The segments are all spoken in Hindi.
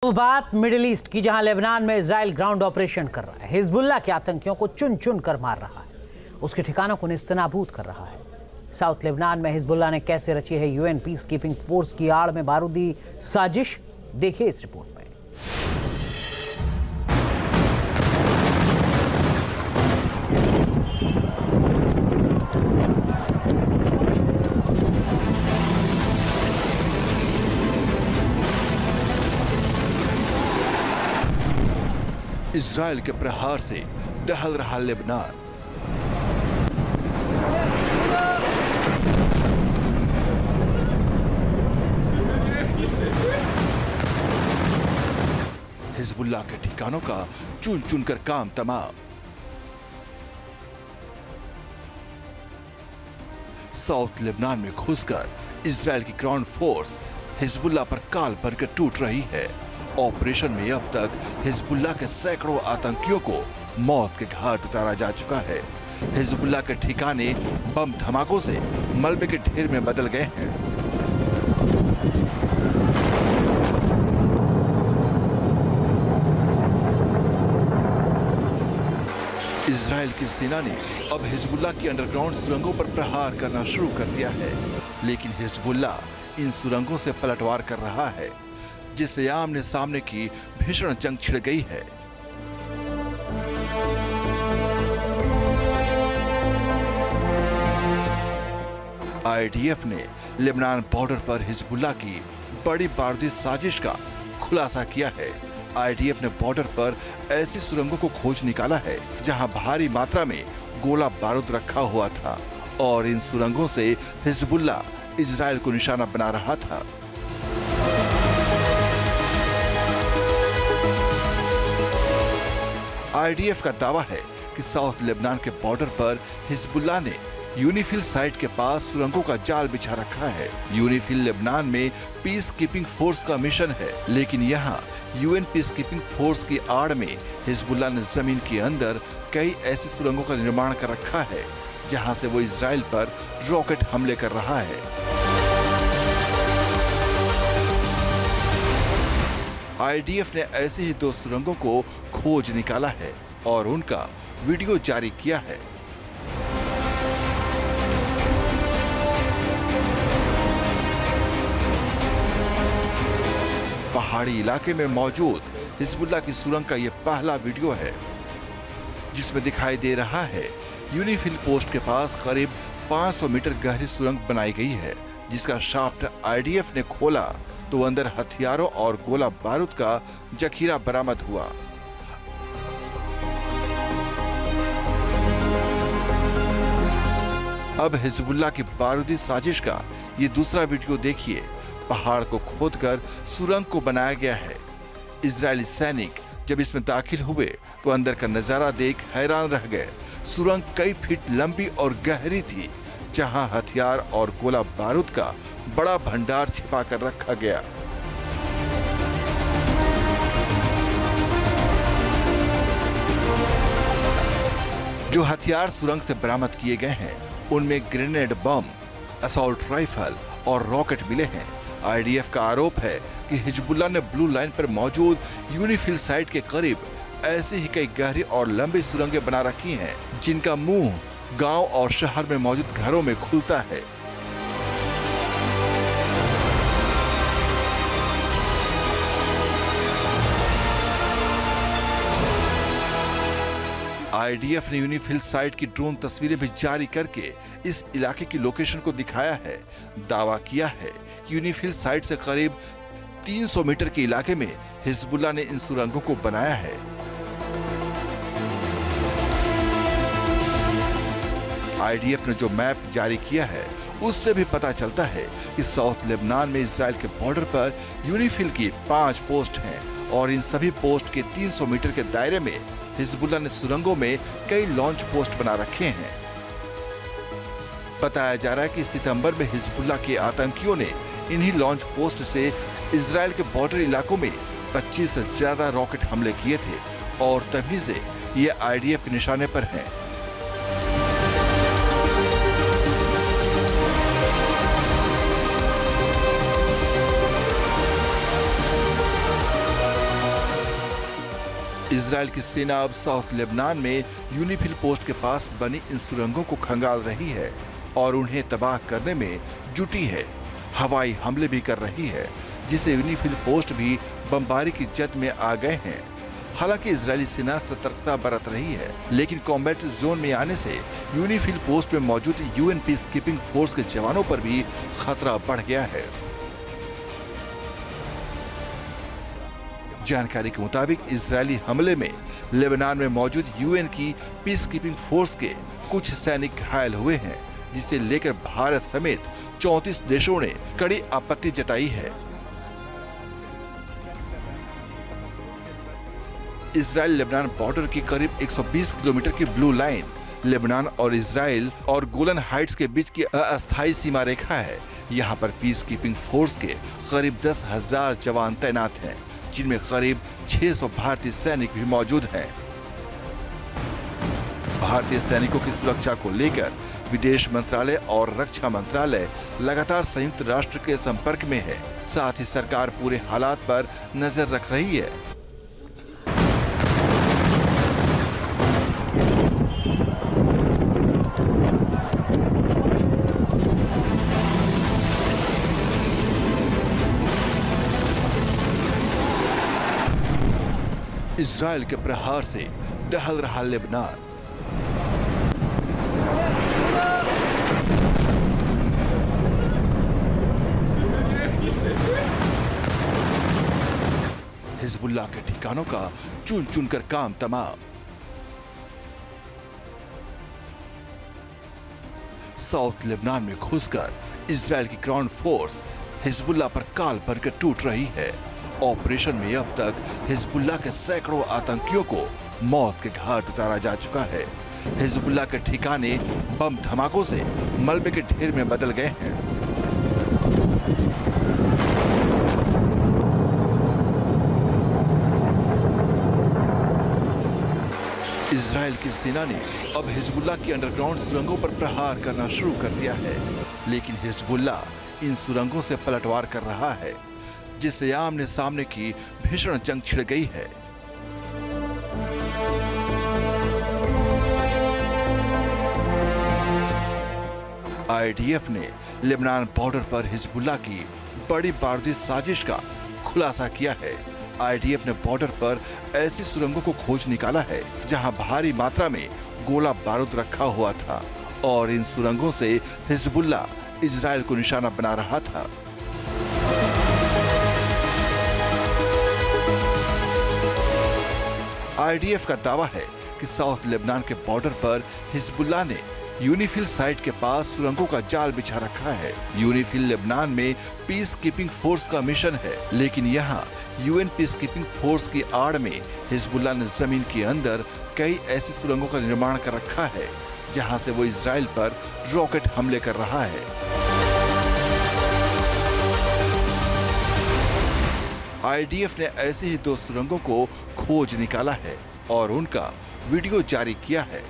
तो बात मिडिल ईस्ट की, जहां लेबनान में इजराइल ग्राउंड ऑपरेशन कर रहा है, हिजबुल्लाह के आतंकियों को चुन चुन कर मार रहा है, उसके ठिकानों को नेस्तनाबूद कर रहा है। साउथ लेबनान में हिजबुल्लाह ने कैसे रची है यूएन पीस कीपिंग फोर्स की आड़ में बारूदी साजिश, देखिए इस रिपोर्ट में। इजराइल के प्रहार से दहल रहा लेबनान। हिजबुल्लाह के ठिकानों का चुन चुन कर काम तमाम। साउथ लेबनान में घुसकर इजराइल की ग्राउंड फोर्स हिजबुल्लाह पर काल भरकर टूट रही है। ऑपरेशन में अब तक हिजबुल्लाह के सैकड़ों आतंकियों को मौत के घाट उतारा जा चुका है। हिजबुल्लाह के ठिकाने बम धमाकों से मलबे के ढेर में बदल गए हैं। इजराइल की सेना ने अब हिजबुल्लाह की अंडरग्राउंड सुरंगों पर प्रहार करना शुरू कर दिया है, लेकिन हिजबुल्लाह इन सुरंगों से पलटवार कर रहा है, जिससे आमने सामने की भीषण जंग छिड़ गई है। आईडीएफ ने लेबनान बॉर्डर पर हिजबुल्लाह की बड़ी बारूदी साजिश का खुलासा किया है। आईडीएफ ने बॉर्डर पर ऐसी सुरंगों को खोज निकाला है जहां भारी मात्रा में गोला बारूद रखा हुआ था और इन सुरंगों से हिजबुल्लाह इजराइल को निशाना बना रहा था। आईडीएफ का दावा है कि साउथ लेबनान के बॉर्डर पर हिजबुल्लाह ने यूनिफिल साइट के पास सुरंगों का जाल बिछा रखा है। यूनिफिल लेबनान में पीस कीपिंग फोर्स का मिशन है, लेकिन यहाँ यूएन पीस कीपिंग फोर्स की आड़ में हिजबुल्लाह ने जमीन के अंदर कई ऐसी सुरंगों का निर्माण कर रखा है जहाँ से वो इजराइल पर रॉकेट हमले कर रहा है। आईडीएफ ने ऐसी ही 2 सुरंगों को खोज निकाला है और उनका वीडियो जारी किया है। पहाड़ी इलाके में मौजूद हिजबुल्लाह की सुरंग का यह पहला वीडियो है, जिसमें दिखाई दे रहा है यूनिफिल पोस्ट के पास करीब 500 मीटर गहरी सुरंग बनाई गई है, जिसका शाफ्ट आईडीएफ ने खोला तो अंदर हथियारों और गोला बारूद का जखीरा बरामद हुआ। अब हिजबुल्लाह की बारूदी साजिश का ये दूसरा वीडियो देखिए। पहाड़ को खोदकर सुरंग को बनाया गया है। इजरायली सैनिक जब इसमें दाखिल हुए तो अंदर का नजारा देख हैरान रह गए। सुरंग कई फीट लंबी और गहरी थी, जहां हथियार और गोला बारूद का बड़ा भंडार छिपा कर रखा गया। जो हथियार सुरंग से बरामद किए गए हैं उनमें ग्रेनेड बम, असॉल्ट राइफल और रॉकेट मिले हैं। आईडीएफ का आरोप है कि हिजबुल्लाह ने ब्लू लाइन पर मौजूद यूनिफिल साइट के करीब ऐसे ही कई गहरी और लंबी सुरंगें बना रखी हैं, जिनका मुंह गांव और शहर में मौजूद घरों में खुलता है। आईडीएफ ने यूनिफिल साइट की ड्रोन तस्वीरें भी जारी करके इस इलाके की लोकेशन को दिखाया है। दावा किया है कि यूनिफिल साइट से करीब 300 मीटर के इलाके में हिजबुल्लाह ने इन सुरंगों को बनाया है। आईडीएफ ने जो मैप जारी किया है उससे भी पता चलता है कि साउथ लेबनान में इजराइल के बॉर्डर पर यूनिफिल की 5 पोस्ट हैं और इन सभी पोस्ट के 300 मीटर के दायरे में हिजबुल्लाह ने सुरंगों में कई लॉन्च पोस्ट बना रखे हैं। बताया जा रहा है कि सितंबर में हिजबुल्लाह के आतंकियों ने इन्हीं लॉन्च पोस्ट से इजराइल के बॉर्डर इलाकों में 25 से ज्यादा रॉकेट हमले किए थे और तभी से ये आईडीएफ के निशाने पर हैं। इजराइल की सेना अब साउथ लेबनान में यूनिफिल पोस्ट के पास बनी इन सुरंगों को खंगाल रही है और उन्हें तबाह करने में जुटी है। हवाई हमले भी कर रही है, जिससे यूनिफिल पोस्ट भी बमबारी की जद में आ गए हैं। हालांकि इजरायली सेना सतर्कता बरत रही है, लेकिन कॉम्बैट जोन में आने से यूनिफिल पोस्ट में मौजूद यूएन पीस कीपिंग फोर्स के जवानों पर भी खतरा बढ़ गया है। जानकारी के मुताबिक इजरायली हमले में लेबनान में मौजूद यूएन की पीस कीपिंग फोर्स के कुछ सैनिक घायल हुए हैं, जिसे लेकर भारत समेत 34 देशों ने कड़ी आपत्ति जताई है। इजराइल लेबनान बॉर्डर की करीब 120 किलोमीटर की ब्लू लाइन लेबनान और इजराइल और गोलन हाइट्स के बीच की अस्थायी सीमा रेखा है। यहाँ पर पीस कीपिंग फोर्स के करीब 10,000 जवान तैनात हैं, जिनमें करीब 600 भारतीय सैनिक भी मौजूद हैं। भारतीय सैनिकों की सुरक्षा को लेकर विदेश मंत्रालय और रक्षा मंत्रालय लगातार संयुक्त राष्ट्र के संपर्क में है। साथ ही सरकार पूरे हालात पर नजर रख रही है। इजराइल के प्रहार से दहल रहा लेबनान। हिजबुल्लाह के ठिकानों का चुन चुन कर काम तमाम। साउथ लेबनान में घुसकर इजराइल की ग्राउंड फोर्स हिजबुल्लाह पर काल भरकर टूट रही है। ऑपरेशन में अब तक हिजबुल्लाह के सैकड़ों आतंकियों को मौत के घाट उतारा जा चुका है। हिजबुल्लाह के ठिकाने बम धमाकों से मलबे के ढेर में बदल गए हैं। इजराइल की सेना ने अब हिजबुल्लाह की अंडरग्राउंड सुरंगों पर प्रहार करना शुरू कर दिया है, लेकिन हिजबुल्लाह इन सुरंगों से पलटवार कर रहा है, जिससे आमने सामने की भीषण जंग छिड़ गई है। आईडीएफ ने लेबनान बॉर्डर पर हिजबुल्लाह की बड़ी बारूदी साजिश का खुलासा किया है। आईडीएफ ने बॉर्डर पर ऐसी सुरंगों को खोज निकाला है जहां भारी मात्रा में गोला बारूद रखा हुआ था और इन सुरंगों से हिजबुल्लाह इजराइल को निशाना बना रहा था। आईडीएफ का दावा है कि साउथ लेबनान के बॉर्डर पर हिजबुल्लाह ने यूनिफिल साइट के पास सुरंगों का जाल बिछा रखा है। यूनिफिल लेबनान में पीस कीपिंग फोर्स का मिशन है, लेकिन यहाँ यूएन पीस कीपिंग फोर्स की आड़ में हिजबुल्लाह ने जमीन के अंदर कई ऐसी सुरंगों का निर्माण कर रखा है जहाँ से वो इजराइल पर रॉकेट हमले कर रहा है। आईडीएफ ने ऐसे ही 2 सुरंगों को खोज निकाला है और उनका वीडियो जारी किया है।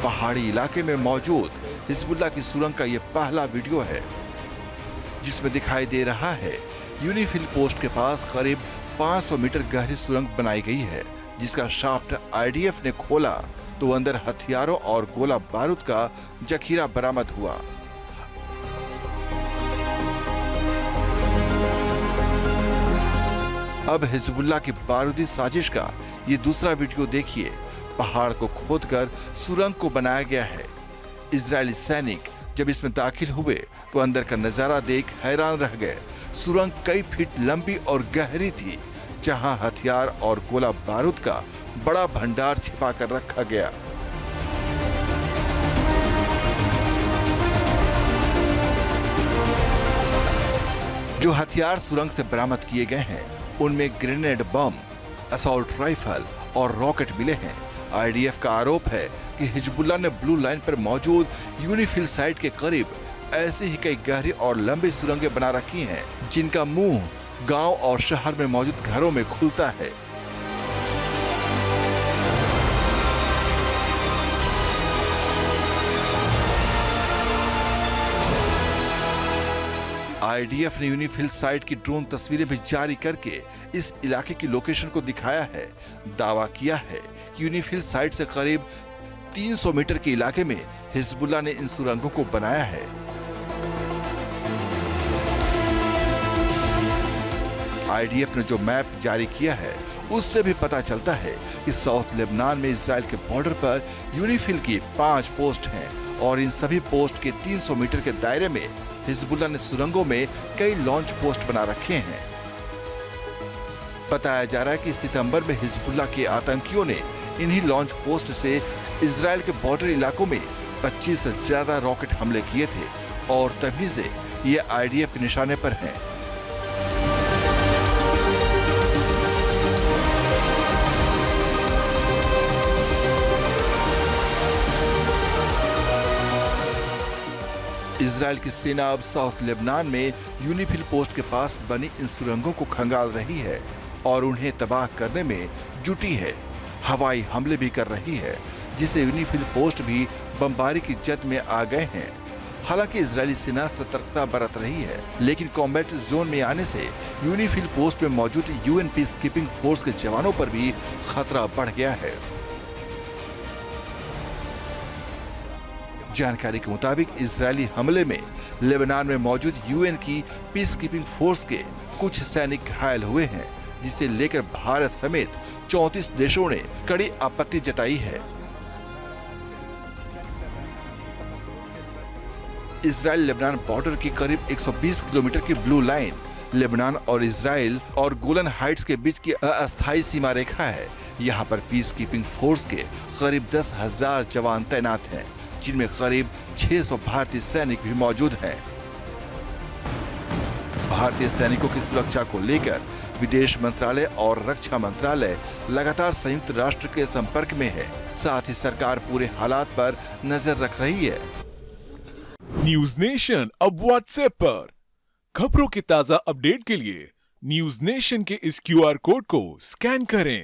पहाड़ी इलाके में मौजूद हिजबुल्लाह की सुरंग का यह पहला वीडियो है, जिसमें दिखाई दे रहा है यूनिफिल पोस्ट के पास करीब 500 मीटर गहरी सुरंग बनाई गई है, जिसका शाफ्ट आईडीएफ ने खोला तो अंदर हथियारों और गोला बारूद का जखीरा बरामद हुआ। अब हिजबुल्लाह की बारूदी साजिश का ये दूसरा वीडियो देखिए। पहाड़ को खोदकर सुरंग को बनाया गया है। इजरायली सैनिक जब इसमें दाखिल हुए तो अंदर का नजारा देख हैरान रह गए। सुरंग कई फीट लंबी और गहरी थी, जहां हथियार और गोला बारूद का बड़ा भंडार छिपा कर रखा गया। जो हथियार सुरंग से बरामद किए गए हैं उनमें ग्रेनेड बम, असॉल्ट राइफल और रॉकेट मिले हैं। आईडीएफ का आरोप है कि हिजबुल्लाह ने ब्लू लाइन पर मौजूद यूनिफिल साइट के करीब ऐसी ही कई गहरी और लंबी सुरंगें बना रखी हैं, जिनका मुंह गांव और शहर में मौजूद घरों में खुलता है। आईडीएफ ने यूनिफिल साइट की ड्रोन तस्वीरें भी जारी करके इस इलाके की लोकेशन को दिखाया है। दावा किया है कि यूनिफिल साइट से करीब 300 मीटर के इलाके में हिजबुल्लाह ने इन सुरंगों को बनाया है। आईडीएफ ने जो मैप जारी किया है उससे भी पता चलता है कि साउथ लेबनान में इजराइल के बॉर्डर पर यूनिफिल की 5 पोस्ट हैं और इन सभी पोस्ट के 300 मीटर के दायरे में हिजबुल्लाह ने सुरंगों में कई लॉन्च पोस्ट बना रखे हैं। बताया जा रहा है कि सितंबर में हिजबुल्लाह के आतंकियों ने इन्हीं लॉन्च पोस्ट से इजराइल के बॉर्डर इलाकों में 25 से ज्यादा रॉकेट हमले किए थे और तभी से ये आईडीएफ के निशाने पर हैं। इजराइल की सेना अब साउथ लेबनान में यूनिफिल पोस्ट के पास बनी इन सुरंगों को खंगाल रही है और उन्हें तबाह करने में जुटी है। हवाई हमले भी कर रही है, जिसे यूनिफिल पोस्ट भी बमबारी की जद में आ गए हैं। हालांकि इजरायली सेना सतर्कता बरत रही है, लेकिन कॉम्बैट जोन में आने से यूनिफिल पोस्ट में मौजूद यूएन पीस कीपिंग फोर्स के जवानों पर भी खतरा बढ़ गया है। जानकारी के मुताबिक इजरायली हमले में लेबनान में मौजूद यूएन की पीस कीपिंग फोर्स के कुछ सैनिक घायल हुए हैं, जिसे लेकर भारत समेत 34 देशों ने कड़ी आपत्ति जताई है। इजराइल लेबनान बॉर्डर की करीब 120 किलोमीटर की ब्लू लाइन लेबनान और इजराइल और गोलन हाइट्स के बीच की अस्थायी सीमा रेखा है। यहाँ पर पीस कीपिंग फोर्स के करीब 10,000 जवान तैनात हैं, जिनमें करीब 600 भारतीय सैनिक भी मौजूद हैं। भारतीय सैनिकों की सुरक्षा को लेकर विदेश मंत्रालय और रक्षा मंत्रालय लगातार संयुक्त राष्ट्र के संपर्क में है। साथ ही सरकार पूरे हालात पर नजर रख रही है। न्यूज नेशन अब व्हाट्सएप पर खबरों के ताजा अपडेट के लिए न्यूज नेशन के इस क्यूआर कोड को स्कैन करें।